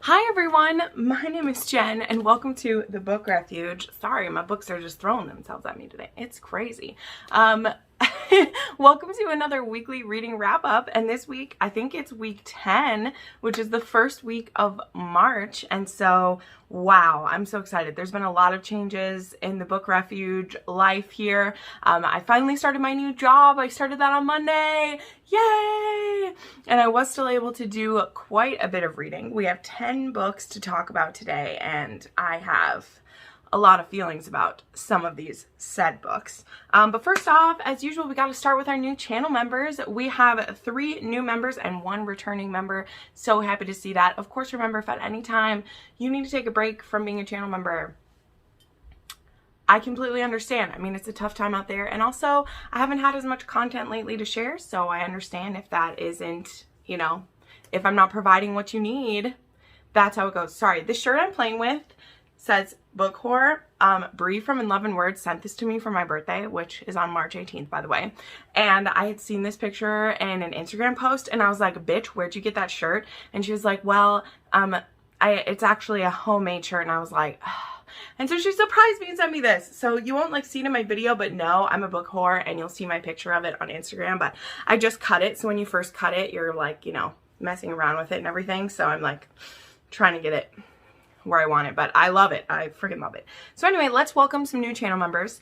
Hi everyone, my name is Jen and welcome to the Book Refuge. Sorry, my books are just throwing themselves at me today. It's crazy. Welcome to another weekly reading wrap up, and this week I think it's week 10, which is the first week of March, and so wow, I'm so excited. There's been a lot of changes in the Book Refuge life here. I finally started my new job. I started that on Monday. Yay! And I was still able to do quite a bit of reading. We have 10 books to talk about today, and I have a lot of feelings about some of these said books. But first off, as usual, we got to start with our new channel members. We have 3 new members and 1 returning member. So happy to see that. Of course, remember, if at any time you need to take a break from being a channel member, I completely understand. I mean, it's a tough time out there. And also, I haven't had as much content lately to share, so I understand if that isn't, you know, if I'm not providing what you need, that's how it goes. Sorry, this shirt I'm playing with says book horror. Bree from In Love and Words sent this to me for my birthday, which is on March 18th, by the way. And I had seen this picture in an Instagram post, and I was like, bitch, where'd you get that shirt? And she was like, well, it's actually a homemade shirt. And I was like, ugh. And so she surprised me and sent me this. So you won't like see it in my video, but no, I'm a book whore, and you'll see my picture of it on Instagram. But I just cut it. So when you first cut it, you're like, you know, messing around with it and everything. So I'm like trying to get it where I want it, but I love it. I freaking love it. So anyway, let's welcome some new channel members.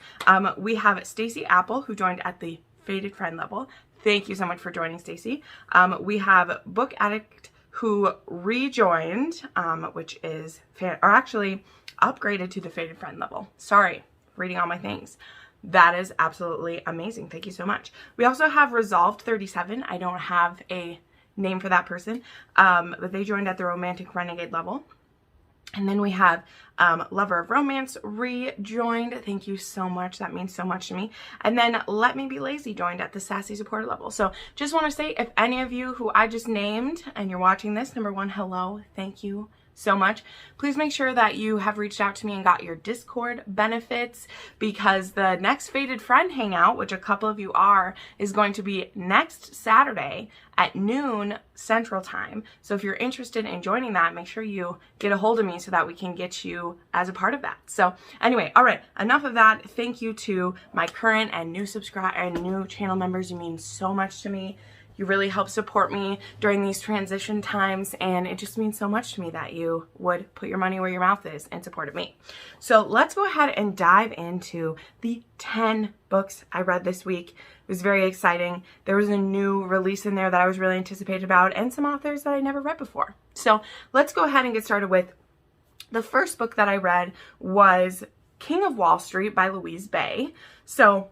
We have Stacy Apple, who joined at the Faded Friend level. Thank you so much for joining, Stacy. We have Book Addict, who rejoined, which is actually upgraded to the Faded Friend level. Sorry, reading all my things. That is absolutely amazing. Thank you so much. We also have Resolved 37. I don't have a name for that person, but they joined at the Romantic Renegade level. And then we have Lover of Romance rejoined. Thank you so much. That means so much to me. And then Let Me Be Lazy joined at the Sassy Supporter level. So just want to say, if any of you who I just named and you're watching this, number one, hello. Thank you so much. Please make sure that you have reached out to me and got your Discord benefits, because the next Faded Friend Hangout, which a couple of you are, is going to be next Saturday at noon Central Time. So if you're interested in joining that, make sure you get a hold of me so that we can get you as a part of that. So anyway, all right, enough of that. Thank you to my current and new new channel members. You mean so much to me. You really help support me during these transition times, and it just means so much to me that you would put your money where your mouth is and support me. So let's go ahead and dive into the 10 books I read this week. It was very exciting. There was a new release in there that I was really anticipated about, and some authors that I never read before. So let's go ahead and get started with the first book that I read was King of Wall Street by Louise. So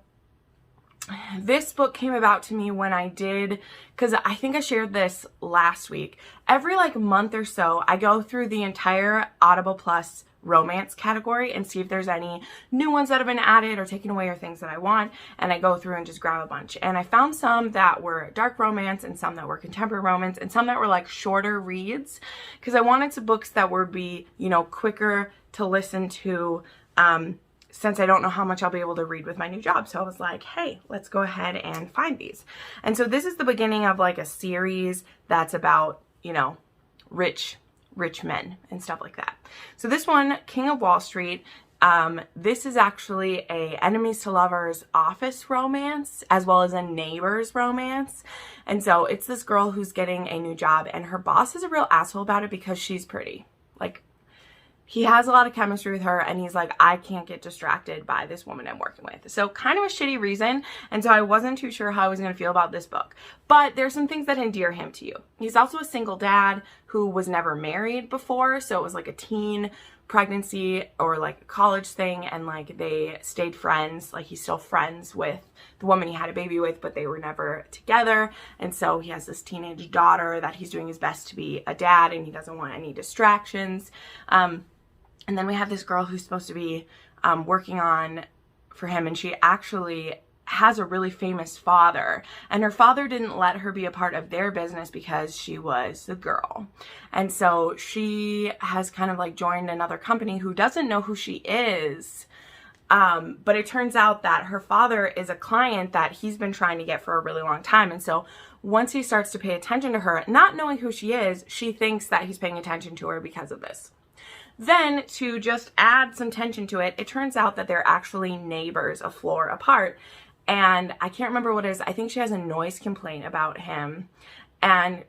this book came about to me when I did, because I think I shared this last week. Every like month or so, I go through the entire Audible Plus romance category and see if there's any new ones that have been added or taken away or things that I want. And I go through and just grab a bunch. And I found some that were dark romance and some that were contemporary romance and some that were like shorter reads, because I wanted some books that would be, you know, quicker to listen to, since I don't know how much I'll be able to read with my new job. So I was like, hey, let's go ahead and find these. And so this is the beginning of like a series that's about, you know, rich men and stuff like that. So this one, King of Wall Street, this is actually a enemies to lovers office romance as well as a neighbors romance. And so it's this girl who's getting a new job, and her boss is a real asshole about it because she's pretty. Like, he has a lot of chemistry with her, and he's like, I can't get distracted by this woman I'm working with. So kind of a shitty reason, and so I wasn't too sure how I was going to feel about this book. But there's some things that endear him to you. He's also a single dad who was never married before, so it was like a teen pregnancy or like a college thing, and like they stayed friends. Like, he's still friends with the woman he had a baby with, but they were never together. And so he has this teenage daughter that he's doing his best to be a dad, and he doesn't want any distractions. And then we have this girl who's supposed to be working on for him, and she actually has a really famous father, and her father didn't let her be a part of their business because she was the girl. And so she has kind of like joined another company who doesn't know who she is. But it turns out that her father is a client that he's been trying to get for a really long time. And so once he starts to pay attention to her, not knowing who she is, she thinks that he's paying attention to her because of this. Then, to just add some tension to it, it turns out that they're actually neighbors a floor apart. And I can't remember what it is. I think she has a noise complaint about him. And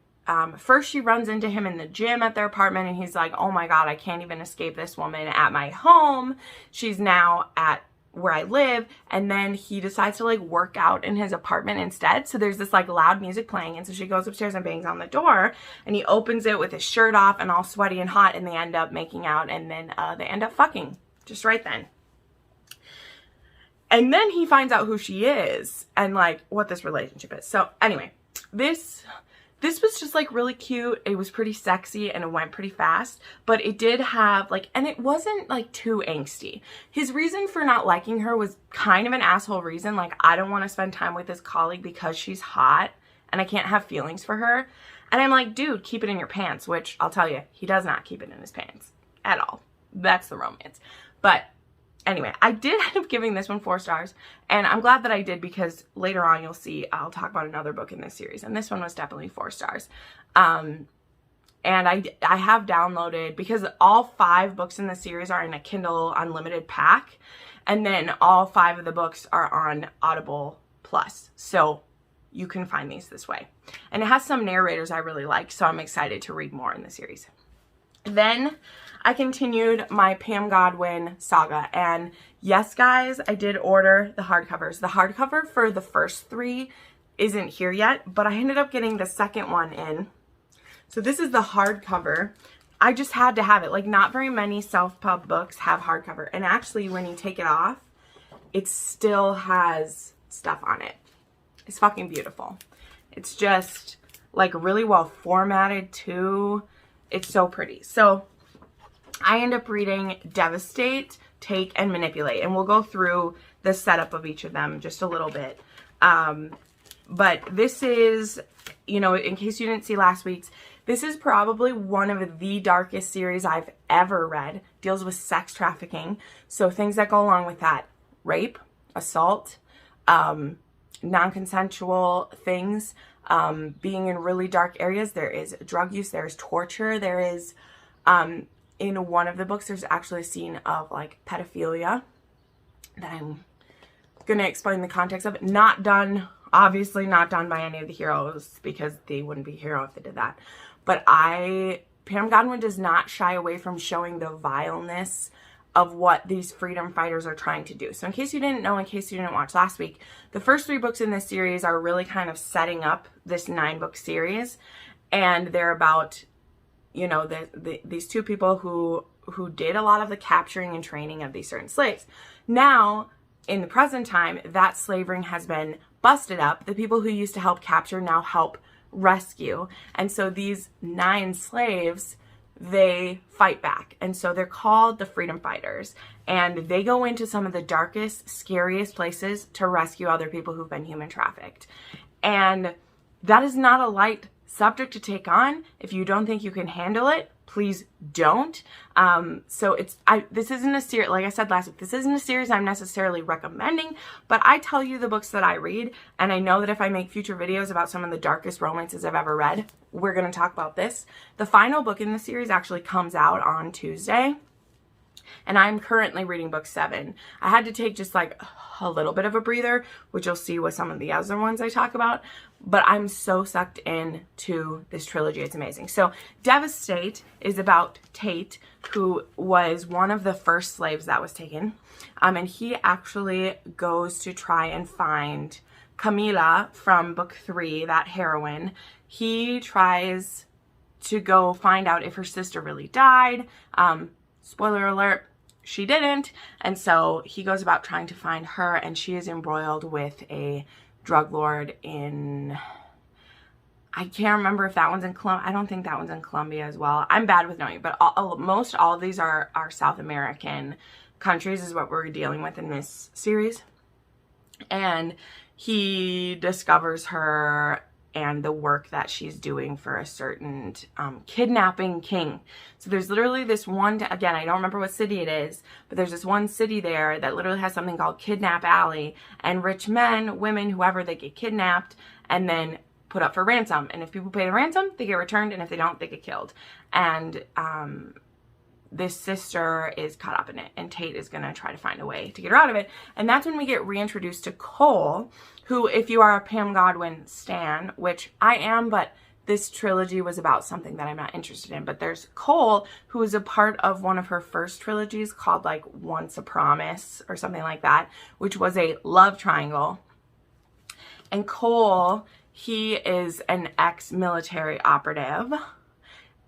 first she runs into him in the gym at their apartment, and he's like, oh my God, I can't even escape this woman at my home. She's now at where I live. And then he decides to like work out in his apartment instead. So there's this like loud music playing, and so she goes upstairs and bangs on the door, and he opens it with his shirt off and all sweaty and hot, and they end up making out, and then they end up fucking just right then. And then he finds out who she is and like what this relationship is. So anyway, this was just like really cute. It was pretty sexy and it went pretty fast, but it did have like, and it wasn't like too angsty. His reason for not liking her was kind of an asshole reason. Like, I don't want to spend time with this colleague because she's hot and I can't have feelings for her. And I'm like, dude, keep it in your pants, which I'll tell you, he does not keep it in his pants at all. That's the romance. But anyway, I did end up giving this one 4 stars, and I'm glad that I did, because later on you'll see I'll talk about another book in this series, and this one was definitely 4 stars. And I have downloaded, because all 5 books in the series are in a Kindle Unlimited pack, and then all 5 of the books are on Audible Plus, so you can find these this way. And it has some narrators I really like, so I'm excited to read more in the series. Then I continued my Pam Godwin saga, and yes guys, I did order the hardcovers. The hardcover for the first 3 isn't here yet, but I ended up getting the second one in. So this is the hardcover. I just had to have it. Like, not very many self-pub books have hardcover, and actually when you take it off, it still has stuff on it. It's fucking beautiful. It's just like really well formatted too. It's so pretty. So I end up reading Devastate, Take, and Manipulate, and we'll go through the setup of each of them just a little bit. But this is, you know, in case you didn't see last week's, this is probably one of the darkest series I've ever read. Deals with sex trafficking, so things that go along with that: rape, assault, non-consensual things, being in really dark areas. There is drug use, there is torture, there is, in one of the books, there's actually a scene of like pedophilia that I'm going to explain the context of. Not done, obviously not done by any of the heroes, because they wouldn't be a hero if they did that. But Pam Godwin does not shy away from showing the vileness of what these freedom fighters are trying to do. So in case you didn't know, in case you didn't watch last week, the first 3 books in this series are really kind of setting up this 9-book series. And they're about, you know, these 2 people who did a lot of the capturing and training of these certain slaves. Now, in the present time, that slave ring has been busted up. The people who used to help capture now help rescue. And so these 9 slaves, they fight back. And so they're called the freedom fighters. And they go into some of the darkest, scariest places to rescue other people who've been human trafficked. And that is not a light subject to take on. If you don't think you can handle it, please don't. So this isn't a series, like I said last week, this isn't a series I'm necessarily recommending, but I tell you the books that I read, and I know that if I make future videos about some of the darkest romances I've ever read, we're going to talk about this. The final book in the series actually comes out on Tuesday, and I'm currently reading book 7. I had to take just like a little bit of a breather, which you'll see with some of the other ones I talk about, but I'm so sucked into this trilogy. It's amazing. So Devastate is about Tate, who was one of the first slaves that was taken, and he actually goes to try and find Camila from book 3, that heroine. He tries to go find out if her sister really died. Spoiler alert, she didn't. And so he goes about trying to find her, and she is embroiled with a drug lord in, I can't remember if that one's in Colombia. I don't think that one's in Colombia as well. I'm bad with knowing, but most all of these are South American countries is what we're dealing with in this series. And he discovers her and the work that she's doing for a certain kidnapping king. So there's literally this one, again, I don't remember what city it is, but there's this one city there that literally has something called Kidnap Alley, and rich men, women, whoever, they get kidnapped and then put up for ransom. And if people pay the ransom, they get returned. And if they don't, they get killed. And this sister is caught up in it. And Tate is going to try to find a way to get her out of it. And that's when we get reintroduced to Cole, who, if you are a Pam Godwin stan, which I am, but this trilogy was about something that I'm not interested in. But there's Cole, who is a part of one of her first trilogies called like Once a Promise or something like that, which was a love triangle. And Cole, he is an ex-military operative,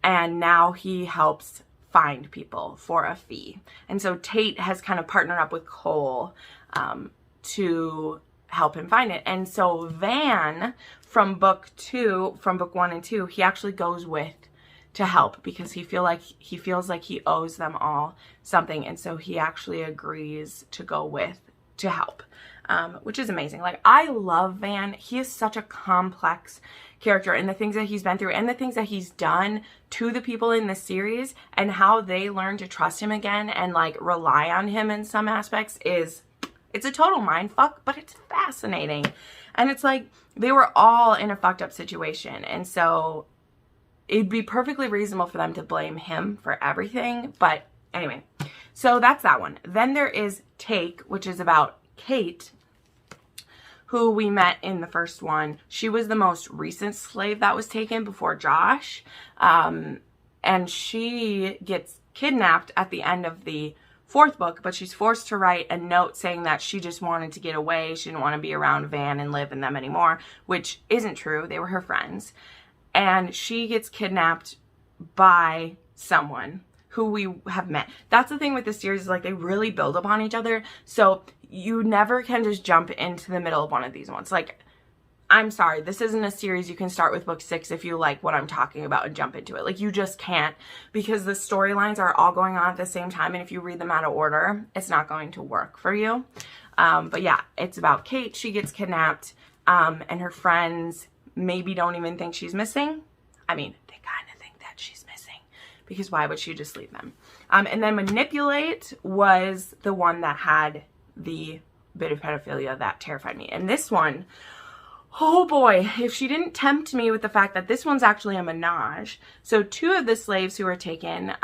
and now he helps find people for a fee. And so Tate has kind of partnered up with Cole to help him find it. And so Van from book 1 and 2, he actually goes with to help because he feels like he owes them all something. And so he actually agrees to go with to help, which is amazing. Like, I love Van. He is such a complex character, and the things that he's been through and the things that he's done to the people in the series and how they learn to trust him again and like rely on him in some aspects it's a total mind fuck, but it's fascinating. And it's like they were all in a fucked up situation, and so it'd be perfectly reasonable for them to blame him for everything. But anyway, so that's that one. Then there is Take, which is about Kate, who we met in the first one. She was the most recent slave that was taken before Josh. And she gets kidnapped at the end of the 4th book, but she's forced to write a note saying that she just wanted to get away. She didn't want to be around Van and live in them anymore, which isn't true. They were her friends. And she gets kidnapped by someone who we have met. That's the thing with this series, is like they really build upon each other. So you never can just jump into the middle of one of these ones. Like, I'm sorry, this isn't a series you can start with book 6 if you like what I'm talking about and jump into it. Like, you just can't, because the storylines are all going on at the same time, and if you read them out of order, it's not going to work for you. But yeah, it's about Kate. She gets kidnapped, and her friends maybe don't even think she's missing. I mean, they kind of think that she's missing, because why would she just leave them? And then Manipulate was the one that had the bit of pedophilia that terrified me. And this one, oh boy, if she didn't tempt me with the fact that this one's actually a menage. So 2 of the slaves who were taken,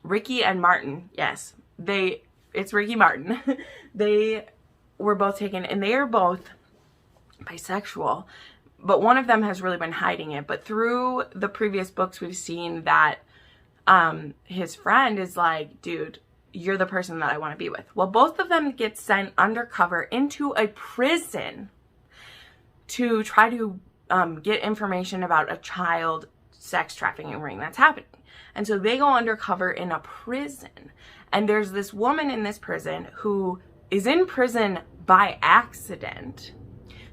Ricky and Martin, yes, it's Ricky Martin. They were both taken, and they are both bisexual, but one of them has really been hiding it. But through the previous books, we've seen that his friend is like, dude, you're the person that I want to be with. Well, both of them get sent undercover into a prison to try to get information about a child sex trafficking ring that's happening. And so they go undercover in a prison. And there's this woman in this prison who is in prison by accident.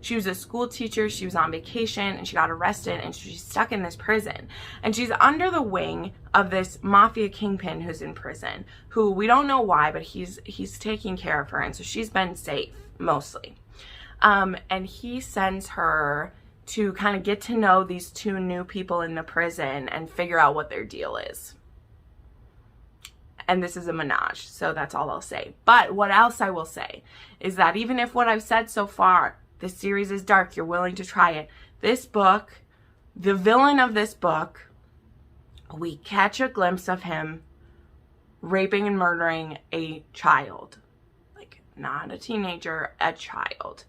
She was a school teacher, she was on vacation, and she got arrested, and she's stuck in this prison. And she's under the wing of this mafia kingpin who's in prison, who we don't know why, but he's taking care of her, and so she's been safe, mostly. And he sends her to kind of get to know these 2 new people in the prison and figure out what their deal is. And this is a menage, so that's all I'll say. But what else I will say is that even if what I've said so far, this series is dark, you're willing to try it, this book, the villain of this book, we catch a glimpse of him raping and murdering a child. Like, not a teenager, a child.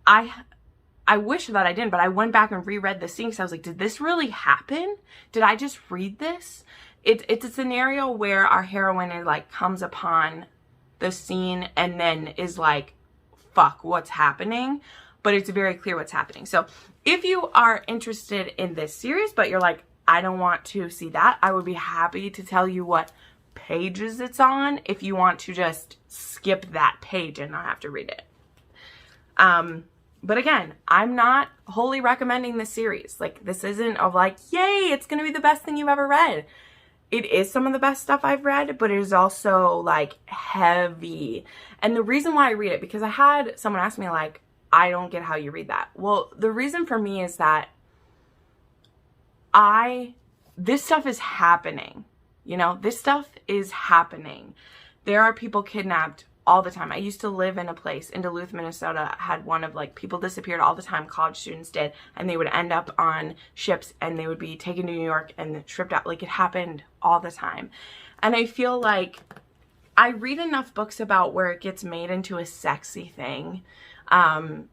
I wish that I didn't, but I went back and reread the scene because I was like, did this really happen? Did I just read this? It's a scenario where our heroine like comes upon the scene and then is like, fuck, what's happening? But it's very clear what's happening. So if you are interested in this series, but you're like, I don't want to see that, I would be happy to tell you what pages it's on if you want to just skip that page and not have to read it. But again, I'm not wholly recommending this series. Like, this isn't of like, yay, it's going to be the best thing you've ever read. It is some of the best stuff I've read, but it is also like heavy. And the reason why I read it, because I had someone ask me like, I don't get how you read that. Well, the reason for me is that this stuff is happening. You know, this stuff is happening. There are people kidnapped all the time. I used to live in a place in Duluth, Minnesota, had one of like people disappeared all the time, college students did, and they would end up on ships and they would be taken to New York and shipped out. Like it happened all the time. And I feel like I read enough books about where it gets made into a sexy thing. And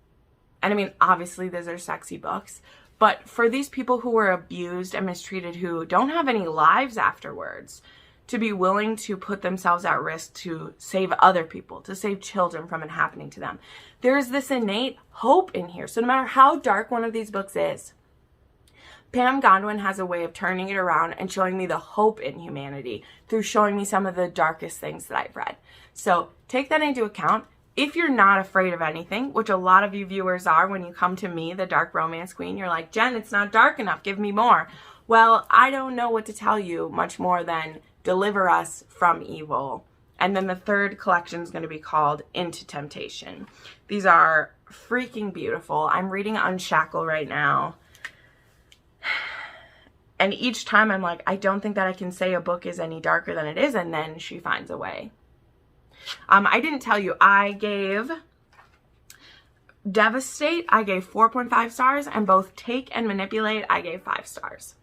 I mean, obviously those are sexy books, but for these people who were abused and mistreated, who don't have any lives afterwards, to be willing to put themselves at risk to save other people, to save children from it happening to them. There is this innate hope in here. So no matter how dark one of these books is, Pam Godwin has a way of turning it around and showing me the hope in humanity through showing me some of the darkest things that I've read. So take that into account. If you're not afraid of anything, which a lot of you viewers are when you come to me, the dark romance queen, you're like, Jen, it's not dark enough. Give me more. Well, I don't know what to tell you much more than deliver us from evil. And then the third collection is going to be called Into Temptation. These are freaking beautiful. I'm reading Unshackle right now. And each time I'm like, I don't think that I can say a book is any darker than it is. And then she finds a way. I didn't tell you, I gave Devastate, I gave 4.5 stars. And both Take and Manipulate, I gave 5 stars.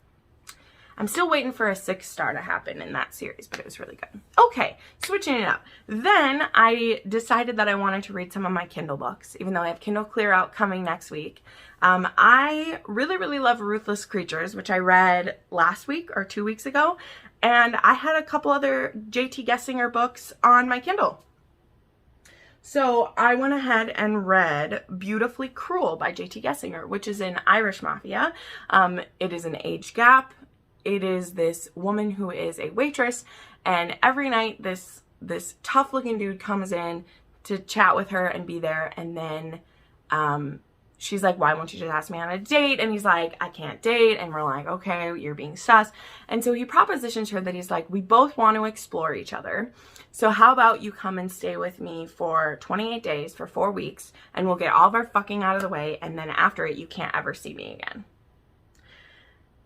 I'm still waiting for a 6th star to happen in that series, but it was really good. Okay, switching it up. Then I decided that I wanted to read some of my Kindle books, even though I have Kindle Clear Out coming next week. I really, really love Ruthless Creatures, which I read last week or 2 weeks ago. And I had a couple other J.T. Geissinger books on my Kindle. So I went ahead and read Beautifully Cruel by J.T. Geissinger, which is an Irish mafia. It is an age gap. It is this woman who is a waitress, and every night this tough looking dude comes in to chat with her and be there, and then she's like, why won't you just ask me on a date? And he's like, I can't date. And we're like, okay, you're being sus. And so he propositions her that he's like, we both want to explore each other. So how about you come and stay with me for 28 days, for 4 weeks, and we'll get all of our fucking out of the way. And then after it, you can't ever see me again.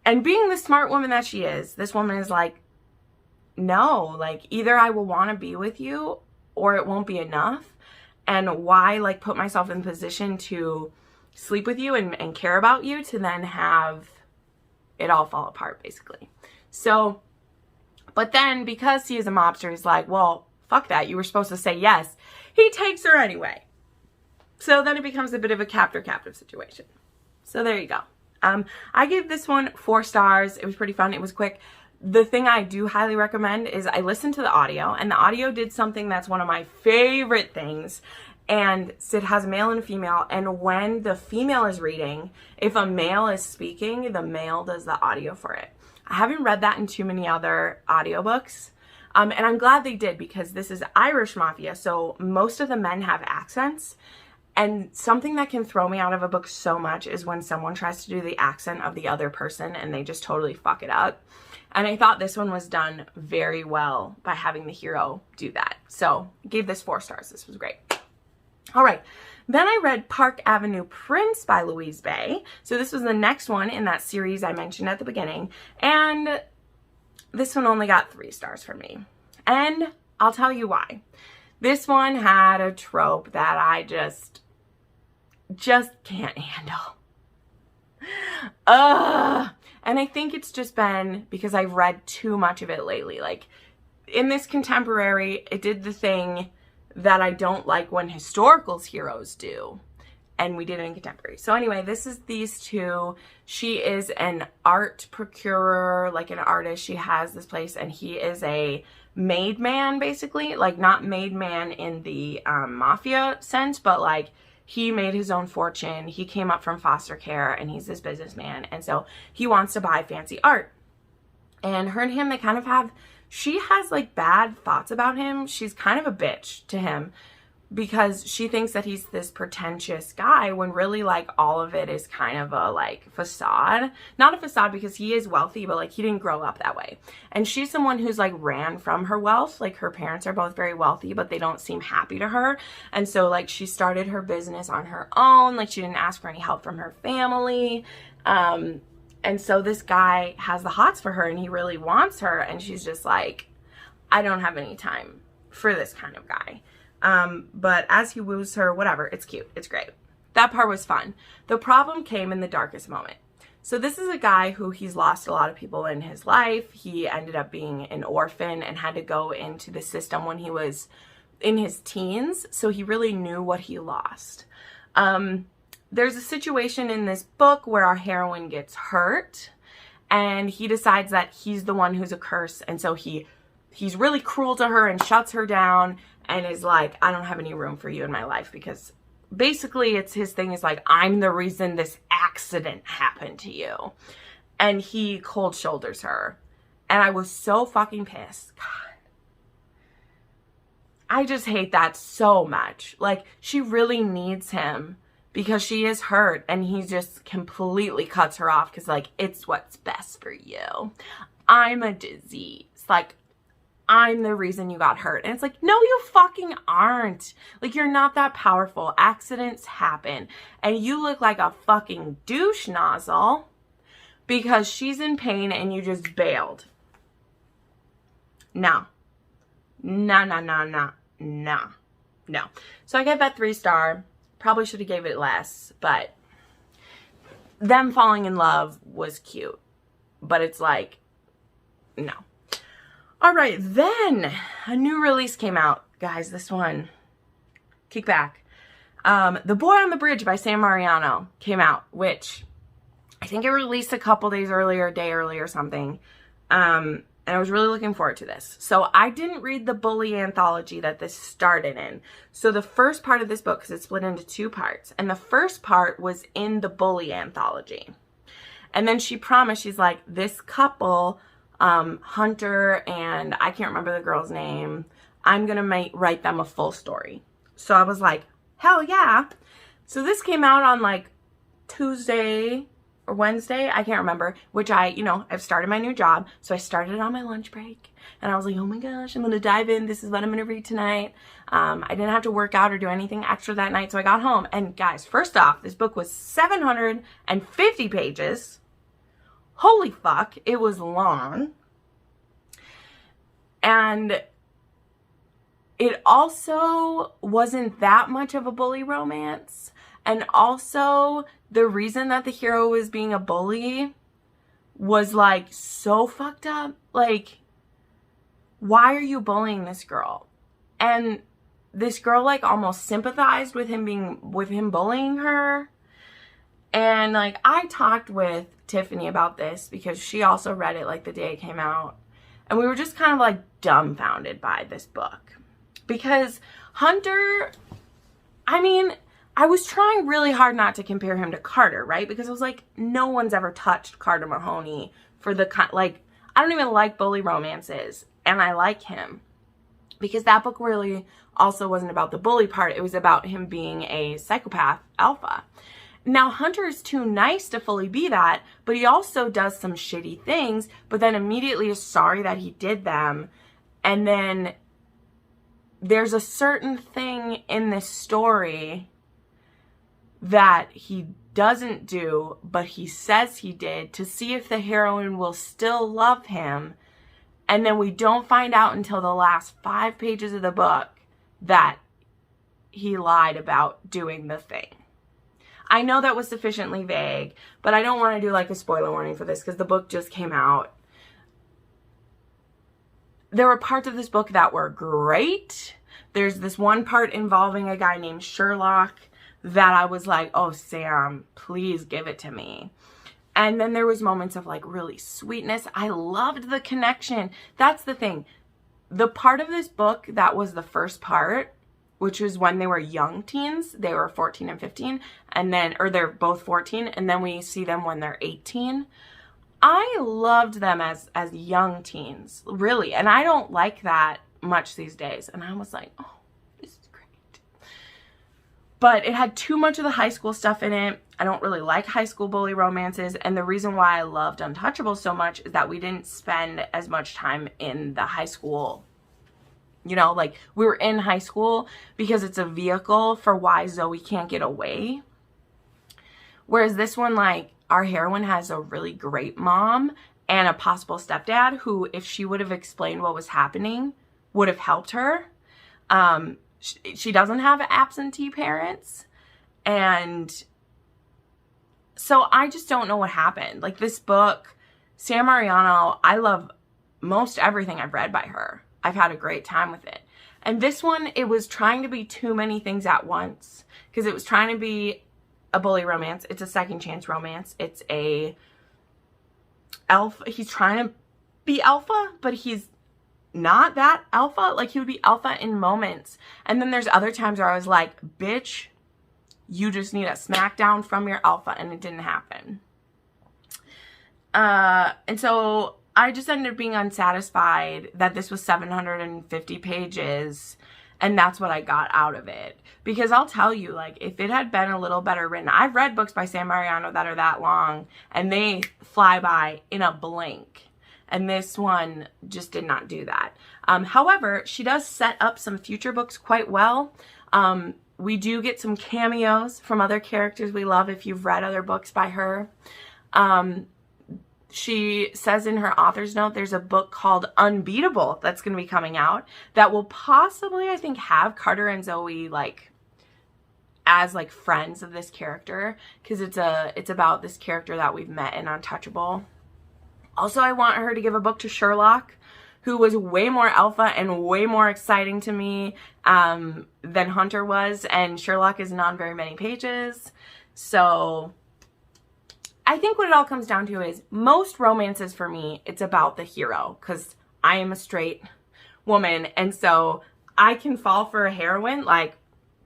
And being the smart woman that she is, this woman is like, no, like either I will want to be with you or it won't be enough. And why like put myself in position to sleep with you and care about you to then have it all fall apart basically. So, but then because he is a mobster, he's like, well, fuck that. You were supposed to say yes. He takes her anyway. So then it becomes a bit of a captor-captive situation. So there you go. I gave this one 4 stars. It was pretty fun. It was quick. The thing I do highly recommend is I listened to the audio, and the audio did something that's one of my favorite things. And it has a male and a female, and when the female is reading, if a male is speaking, the male does the audio for it. I haven't read that in too many other audiobooks. And I'm glad they did, because this is Irish mafia, so most of the men have accents. And something that can throw me out of a book so much is when someone tries to do the accent of the other person and they just totally fuck it up. And I thought this one was done very well by having the hero do that. So I gave this 4 stars. This was great. All right. Then I read Park Avenue Prince by Louise Bay. So this was the next one in that series I mentioned at the beginning. And this one only got 3 stars from me. And I'll tell you why. This one had a trope that I just can't handle. And I think it's just been because I've read too much of it lately. Like in this contemporary, it did the thing that I don't like when historicals heroes do. And we did it in contemporary. So anyway, this is these two. She is an art procurer, like an artist. She has this place, and he is a made man, basically. Like not made man in the mafia sense, but like he made his own fortune. He came up from foster care, and he's this businessman. And so he wants to buy fancy art. And her and him, they kind of have, she has like bad thoughts about him. She's kind of a bitch to him because she thinks that he's this pretentious guy when really like all of it is kind of a like facade. Not a facade because he is wealthy, but like he didn't grow up that way. And she's someone who's like ran from her wealth. Like her parents are both very wealthy, but they don't seem happy to her. And so like she started her business on her own. Like she didn't ask for any help from her family. And so this guy has the hots for her and he really wants her. And she's just like, I don't have any time for this kind of guy. But as he woos her, whatever, it's cute. It's great. That part was fun. The problem came in the darkest moment. So this is a guy who he's lost a lot of people in his life. He ended up being an orphan and had to go into the system when he was in his teens. So he really knew what he lost. There's a situation in this book where our heroine gets hurt and he decides that he's the one who's a curse. And so he's really cruel to her and shuts her down and is like, I don't have any room for you in my life, because basically it's his thing is like, I'm the reason this accident happened to you. And he cold shoulders her. And I was so fucking pissed. God. I just hate that so much. Like, she really needs him because she is hurt and he just completely cuts her off because, like, it's what's best for you. I'm a disease. Like, I'm the reason you got hurt. And it's like, no, you fucking aren't. Like, you're not that powerful. Accidents happen. And you look like a fucking douche nozzle because she's in pain and you just bailed. No. No. So I gave that 3-star. Probably should have gave it less, but them falling in love was cute. But it's like, no. All right, then a new release came out. Guys, this one, kick back. The Boy on the Bridge by Sam Mariano came out, which I think it released a couple days earlier, a day early or something. And I was really looking forward to this. So I didn't read the bully anthology that this started in. So the first part of this book, because it's split into 2 parts, and the first part was in the bully anthology. And then she promised, she's like, this couple, Hunter and I can't remember the girl's name, I'm going to write them a full story. So I was like, hell yeah. So this came out on like Tuesday or Wednesday, I can't remember, which I've started my new job. So I started it on my lunch break and I was like, oh my gosh, I'm going to dive in. This is what I'm going to read tonight. I didn't have to work out or do anything extra that night. So I got home and guys, first off, this book was 750 pages. Holy fuck, it was long. And it also wasn't that much of a bully romance. And also, the reason that the hero was being a bully was, like, so fucked up. Like, why are you bullying this girl? And this girl, like, almost sympathized with him bullying her. And, like, I talked with Tiffany about this because she also read it, like, the day it came out. And we were just kind of, like, dumbfounded by this book. Because Hunter, I was trying really hard not to compare him to Carter, right? Because it was like, no one's ever touched Carter Mahoney for the like, I don't even like bully romances, and I like him. Because that book really also wasn't about the bully part, it was about him being a psychopath alpha. Now, Hunter is too nice to fully be that, but he also does some shitty things, but then immediately is sorry that he did them. And then there's a certain thing in this story that he doesn't do, but he says he did to see if the heroine will still love him. And then we don't find out until the last 5 pages of the book that he lied about doing the thing. I know that was sufficiently vague, but I don't want to do like a spoiler warning for this because the book just came out. There were parts of this book that were great. There's this one part involving a guy named Sherlock that I was like, oh, Sam, please give it to me. And then there was moments of like really sweetness. I loved the connection. That's the thing. The part of this book that was the first part, which was when they were young teens, they were 14 and 15, and then, or they're both 14, and then we see them when they're 18. I loved them as young teens, really. And I don't like that much these days. And I was like, oh, this is great. But it had too much of the high school stuff in it. I don't really like high school bully romances. And the reason why I loved Untouchable so much is that we didn't spend as much time in the high school. You know, like we were in high school because it's a vehicle for why Zoe can't get away. Whereas this one, like, our heroine has a really great mom and a possible stepdad who, if she would have explained what was happening, would have helped her. she doesn't have absentee parents. And so I just don't know what happened. Like, this book, Sam Mariano, I love most everything I've read by her. I've had a great time with it. And this one, it was trying to be too many things at once, because it was trying to be a bully romance. It's a second chance romance. It's a alpha. He's trying to be alpha, but he's not that alpha. Like, he would be alpha in moments. And then there's other times where I was like, bitch, you just need a smackdown from your alpha, and it didn't happen. And so I just ended up being unsatisfied that this was 750 pages, and that's what I got out of it. Because I'll tell you, like, if it had been a little better written, I've read books by Sam Mariano that are that long, and they fly by in a blink. And this one just did not do that. However, she does set up some future books quite well. We do get some cameos from other characters we love if you've read other books by her. She says in her author's note there's a book called Unbeatable that's going to be coming out that will possibly, I think, have Carter and Zoe, like, as, like, friends of this character, because it's about this character that we've met in Untouchable. Also, I want her to give a book to Sherlock, who was way more alpha and way more exciting to me than Hunter was, and Sherlock isn't on very many pages. So I think what it all comes down to is most romances for me, it's about the hero, because I am a straight woman, and so I can fall for a heroine. Like,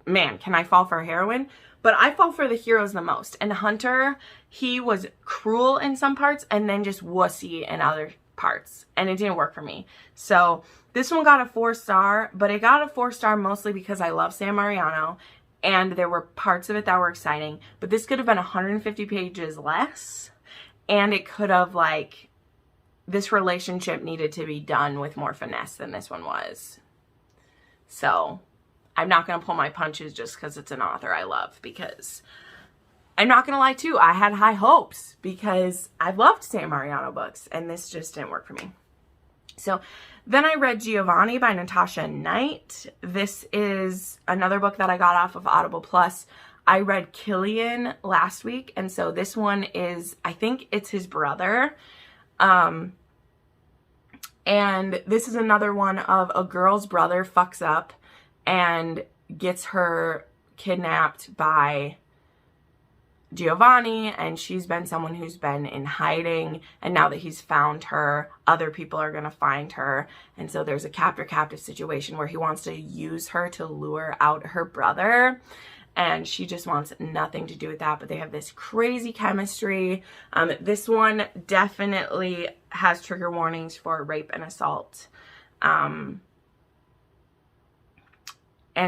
man, can I fall for a heroine? But I fall for the heroes the most. And Hunter, he was cruel in some parts and then just wussy in other parts, and it didn't work for me. So this one got a 4-star, but it got a 4-star mostly because I love Sam Mariano, and there were parts of it that were exciting, but this could have been 150 pages less, and it could have, like, this relationship needed to be done with more finesse than this one was. So I'm not going to pull my punches just because it's an author I love, because I'm not going to lie too, I had high hopes because I've loved Sam Mariano books, and this just didn't work for me. So then I read Giovanni by Natasha Knight. This is another book that I got off of Audible Plus. I read Killian last week, and so this one is, I think it's his brother. And this is another one of a girl's brother fucks up and gets her kidnapped by Giovanni, and she's been someone who's been in hiding, and now that he's found her, other people are going to find her, and so there's a captor-captive situation where he wants to use her to lure out her brother, and she just wants nothing to do with that, but they have this crazy chemistry. This one definitely has trigger warnings for rape and assault, and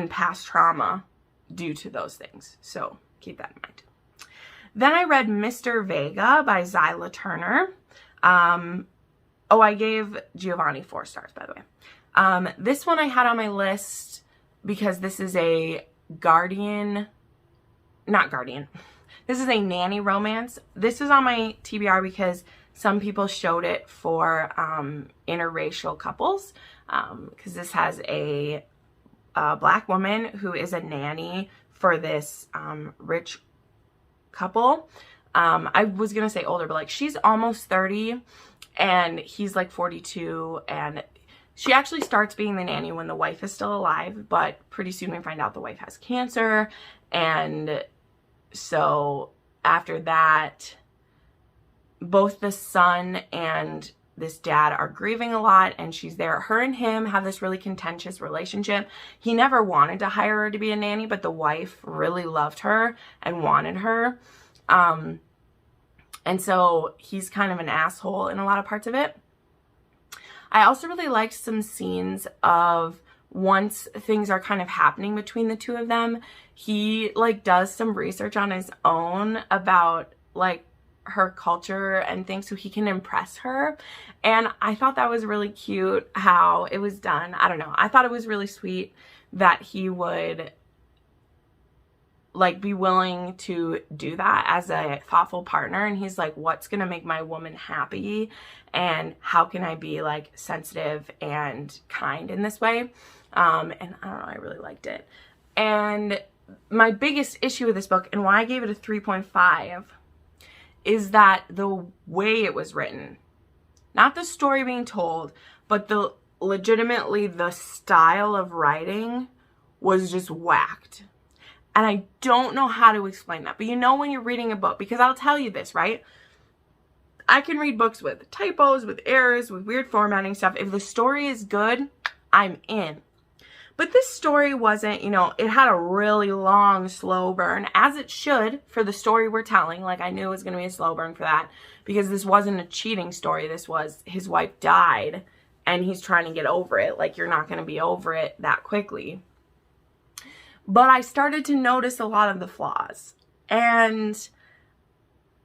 past trauma due to those things, so keep that in mind. Then I read Mr. Vega by Xyla Turner. I gave Giovanni 4 stars, by the way. This one I had on my list because this is a this is a nanny romance. This is on my TBR because some people showed it for interracial couples, because this has a black woman who is a nanny for this rich couple. I was gonna say older, but like she's almost 30 and he's like 42, and she actually starts being the nanny when the wife is still alive, but pretty soon we find out the wife has cancer, and so after that both the son and this dad are grieving a lot, and she's there. Her and him have this really contentious relationship. He never wanted to hire her to be a nanny, but the wife really loved her and wanted her. And so he's kind of an asshole in a lot of parts of it. I also really liked some scenes of once things are kind of happening between the two of them, he like does some research on his own about like her culture and things so he can impress her, and I thought that was really cute how it was done. I don't know, I thought it was really sweet that he would like be willing to do that as a thoughtful partner. And he's like, what's gonna make my woman happy, and how can I be like sensitive and kind in this way? And I don't know, I really liked it. And my biggest issue with this book, and why I gave it a 3.5, is that the way it was written, not the story being told, but the legitimately the style of writing was just whacked. And I don't know how to explain that. But you know when you're reading a book, because I'll tell you this, right? I can read books with typos, with errors, with weird formatting stuff. If the story is good, I'm in. But this story wasn't, you know, it had a really long, slow burn, as it should for the story we're telling. Like, I knew it was going to be a slow burn for that, because this wasn't a cheating story. This was his wife died, and he's trying to get over it. Like, you're not going to be over it that quickly. But I started to notice a lot of the flaws. And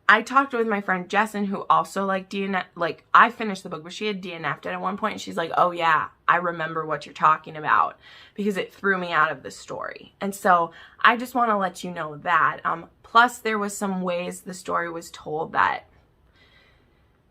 I talked with my friend Jessin, who also like DNF, like I finished the book, but she had DNF'd it at one point, and she's like, oh yeah, I remember what you're talking about, because it threw me out of the story. And so I just want to let you know that. Plus there was some ways the story was told that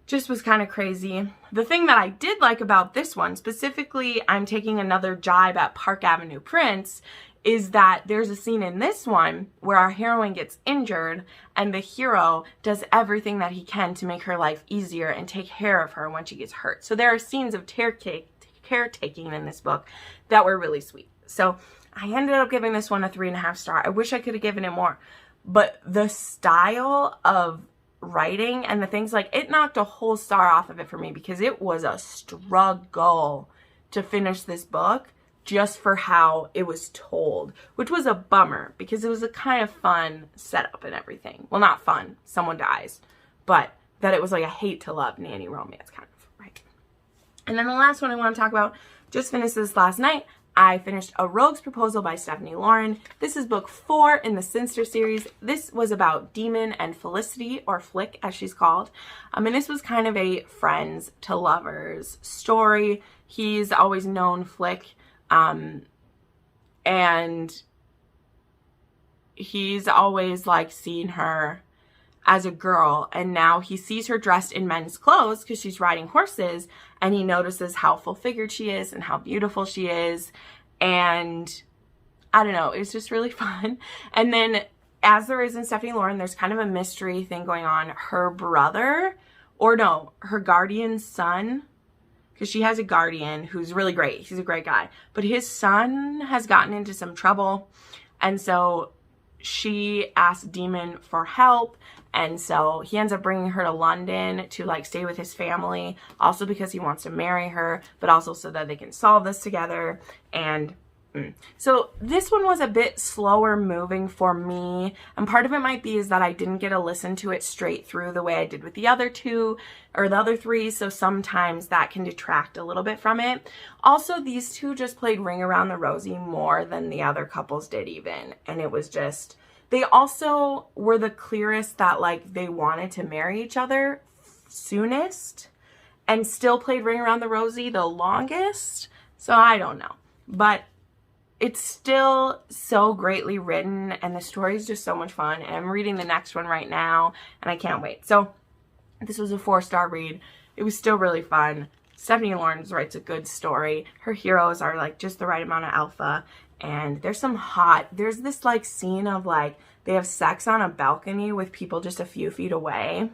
just was kind of crazy. The thing that I did like about this one, specifically, I'm taking another jibe at Park Avenue Prince, is that there's a scene in this one where our heroine gets injured, and the hero does everything that he can to make her life easier and take care of her when she gets hurt. So there are scenes of caretaking in this book that were really sweet. So I ended up giving this one a 3.5 star. I wish I could have given it more, but the style of writing and the things, like, it knocked a whole star off of it for me, because it was a struggle to finish this book just for how it was told, which was a bummer, because it was a kind of fun setup and everything. Well, not fun, someone dies, but that it was like a hate to love nanny romance kind of, right? And then the last one I want to talk about, just finished this last night. I finished A Rogue's Proposal by Stephanie Lauren. This is book 4 in the Sinster series. This was about Demon and Felicity, or Flick as she's called. And this was kind of a friends to lovers story. He's always known Flick, and he's always like seen her as a girl, and now he sees her dressed in men's clothes because she's riding horses, and he notices how full-figured she is and how beautiful she is, and I don't know, it's just really fun. And then, as there is in Stephanie Lauren, there's kind of a mystery thing going on. Her brother, or no, her guardian's son, because she has a guardian who's really great. He's a great guy. But his son has gotten into some trouble. And so she asked Demon for help. And so he ends up bringing her to London to like stay with his family. Also because he wants to marry her, but also so that they can solve this together. And so this one was a bit slower moving for me, and part of it might be is that I didn't get to listen to it straight through the way I did with the other two or the other three, so sometimes that can detract a little bit from it. Also, these two just played Ring Around the Rosie more than the other couples did even, and it was just, they also were the clearest that like they wanted to marry each other soonest, and still played Ring Around the Rosie the longest, so I don't know. But it's still so greatly written, and the story is just so much fun, and I'm reading the next one right now, and I can't wait. So this was a 4-star read. It was still really fun. Stephanie Lauren writes a good story. Her heroes are like just the right amount of alpha, and there's this like scene of like they have sex on a balcony with people just a few feet away,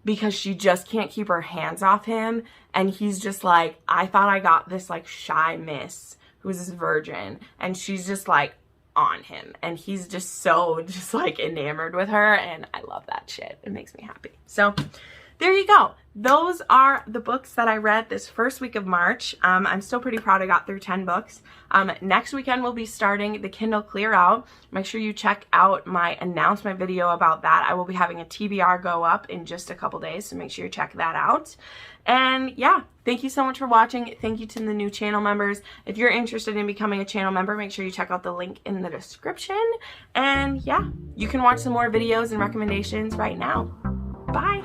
because she just can't keep her hands off him, and he's just like, I thought I got this like shy miss who's this virgin, and she's just like on him, and he's just so just like enamored with her, and I love that shit. It makes me happy. So there you go. Those are the books that I read this first week of March. I'm still pretty proud I got through 10 books. Next weekend we'll be starting the Kindle Clear Out. Make sure you check out my announcement video about that. I will be having a TBR go up in just a couple days, so make sure you check that out. And yeah, thank you so much for watching. Thank you to the new channel members. If you're interested in becoming a channel member, make sure you check out the link in the description. And yeah, you can watch some more videos and recommendations right now. Bye.